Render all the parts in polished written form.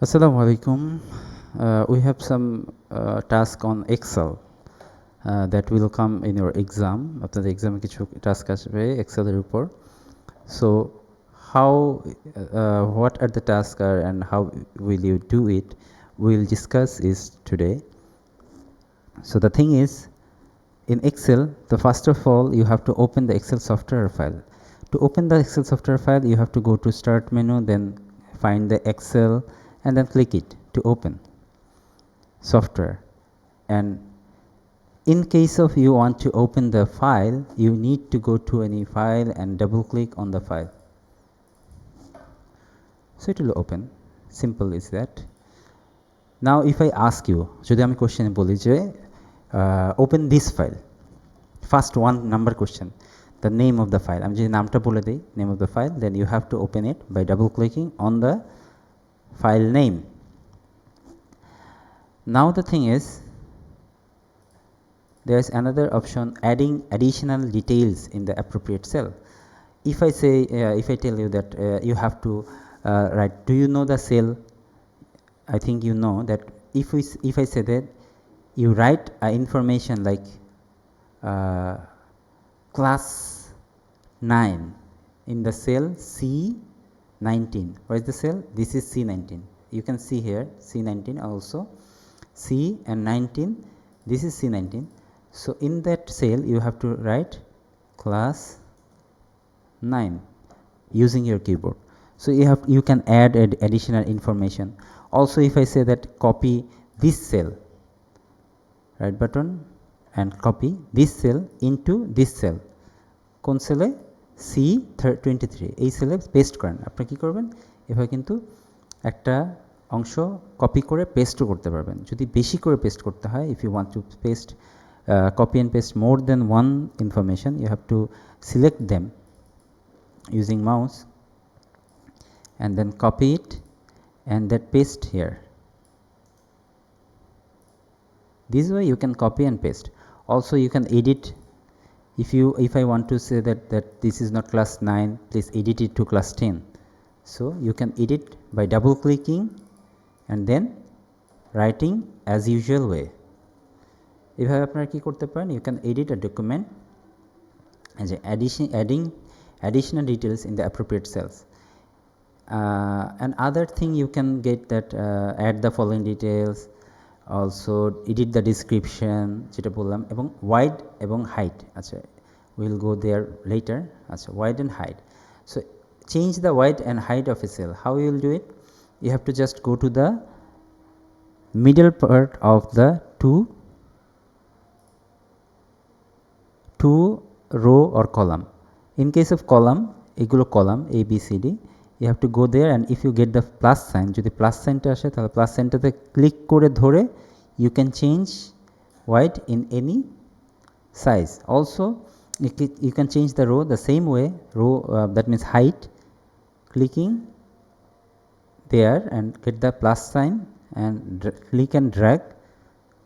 Assalamu alaikum. We have some task on Excel that will come in your exam. আপনাদের এক্সামে কিছু task আসবে এক্সেলের উপর. So how, what are the tasks are and how will you do it? We'll discuss is today. So the thing is, in Excel, the first of all you have to open the Excel software file. To open the Excel software file, you have to go to Start menu, then find the Excel, and then click it to open software. And in case of you want to open the file, you need to go to any file and double click on the file. So it will open. Simple is that. Now if I ask you, যদি আমি question বলি যে open this file, first one number question, the name of the file, আমি যদি নামটা বলে দিই, name of the file, then you have to open it by double clicking on the file name. Now the thing is, there is another option, adding additional details in the appropriate cell. If I say, if I tell you that you have to write, do you know the cell? I think you know that if I say that you write information like class 9 in the cell C19. Where is the cell? This is C19. You can see here C19 also. C and 19. This is C19. So in that cell you have to write class 9 using your keyboard. So you can add additional information. Also, if I say that copy this cell, right button and copy this cell into this cell, কোন সেলে C23 এই সেলে paste করেন, আপনি কি করবেন, এভাবে কিন্তু একটা অংশ কপি করে পেস্টও করতে পারবেন। যদি বেশি করে পেস্ট করতে হয়, if you want to paste copy and paste more than one information, you have to select them using mouse and then copy it and then paste here. This way you can copy and paste. Also you can edit. If I want to say that this is not class 9, please edit it to class 10. So you can edit by double clicking and then writing as usual way. এভাবে আপনারা কি করতে পারেন, you can edit a document as adding additional details in the appropriate cells. And other thing you can get that add the following details, also edit the description যেটা বললাম, এবং wide এবং height. আচ্ছা, we'll go there later. আচ্ছা, wide and height. So change the width and height of a cell. How you will do it? You have to just go to the middle part of the two row or column. In case of column, এগুলো column A B C D, you have to go there and if you get the plus sign, যদি plus signটা আসে তাহলে plus signটাতে click করে ধরে you can change width in any size. Also you can change the row the same way, row that means height, clicking there and get the plus sign and click and drag,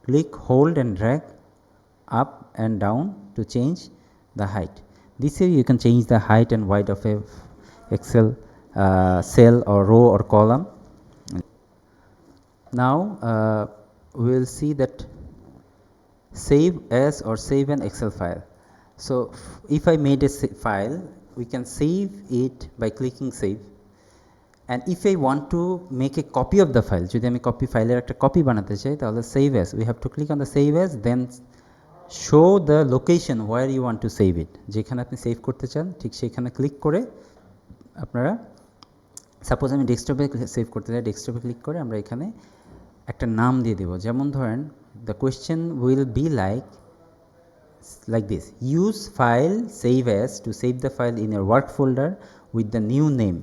click, hold and drag up and down to change the height. This way you can change the height and width of a Excel cell or row or column. Now we will see that save as or save an Excel file. So if I made a file, we can save it by clicking save. And if I want to make a copy of the file, যদি আমি ফাইলের একটা copy বানাতে চাই, তাহলে save as, we have to click on the save as, then show the location where you want to save it. যেখানে আপনি save করতে চান ঠিক সেখানে ক্লিক করে আপনারা, সাপোজ আমি ডেস্কটপে সেভ করতে চাই, ডেস্কটপে ক্লিক করে আমরা এখানে একটা নাম দিয়ে দেব। যেমন ধরেন the question will be like this: use file save as to save the file in your work folder with the new name.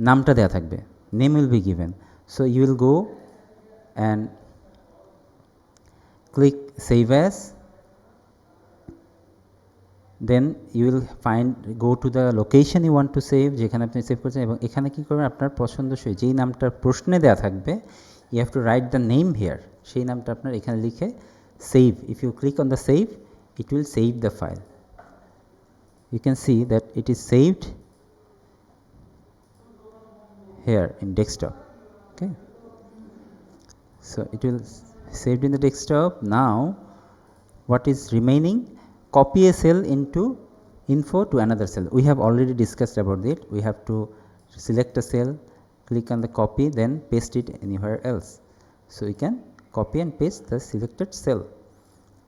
নামটা দেয়া থাকবে, name will be given. So you will go and click save as, then you will go to the location you want to save, যেখানে আপনি save করছেন, এবং এখানে কি করবেন, আপনার পছন্দসই যেই নামটা প্রশ্নে দেয়া থাকবে, you have to write the name here, সেই নামটা আপনার এখানে লিখে save. If you click on the save, it will save the file. You can see that it is saved here in desktop. Okay, So it will saved in the desktop. Now what is remaining? Copy a cell into info to another cell. We have already discussed about it. We have to select a cell, click on the copy, then paste it anywhere else. So we can copy and paste the selected cell.